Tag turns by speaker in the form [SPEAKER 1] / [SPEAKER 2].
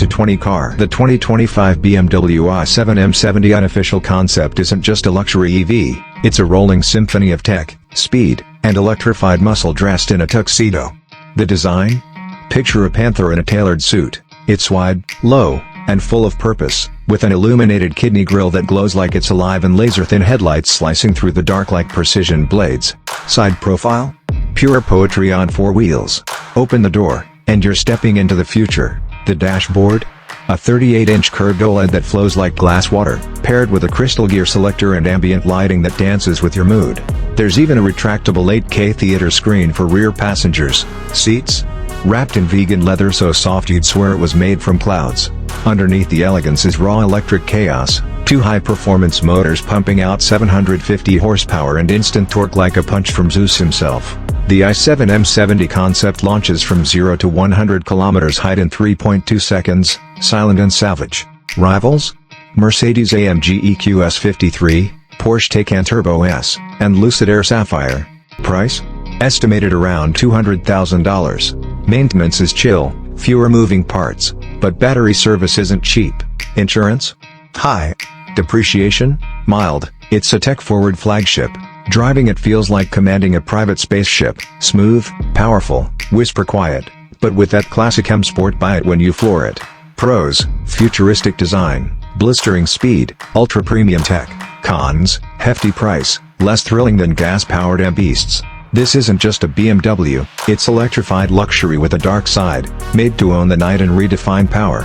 [SPEAKER 1] to 20 car. The 2025 BMW i7 M70 Unofficial Concept isn't just a luxury EV, it's a rolling symphony of tech, speed, and electrified muscle dressed in a tuxedo. The design? Picture a panther in a tailored suit. It's wide, low, and full of purpose, with an illuminated kidney grille that glows like it's alive and laser-thin headlights slicing through the dark like precision blades. Side profile? Pure poetry on four wheels. Open the door, and you're stepping into the future. The dashboard? A 38-inch curved OLED that flows like glass water, paired with a crystal gear selector and ambient lighting that dances with your mood. There's even a retractable 8K theater screen for rear passengers. Seats? Wrapped in vegan leather so soft you'd swear it was made from clouds. Underneath the Elegance is raw electric chaos, two high-performance motors pumping out 750 horsepower and instant torque like a punch from Zeus himself. The i7 M70 Concept launches from 0 to 100 km height in 3.2 seconds, silent and savage. Rivals? Mercedes-AMG EQS 53, Porsche Taycan Turbo S, and Lucid Air Sapphire. Price? Estimated around $200,000. Maintenance is chill, fewer moving parts, but battery service isn't cheap. Insurance? High. Depreciation? Mild. It's a tech-forward flagship. Driving it feels like commanding a private spaceship. Smooth, powerful, whisper quiet, but with that classic M Sport bite when you floor it. Pros: futuristic design, blistering speed, ultra-premium tech. Cons: hefty price, less thrilling than gas-powered M beasts. This isn't just a BMW, it's electrified luxury with a dark side, made to own the night and redefine power.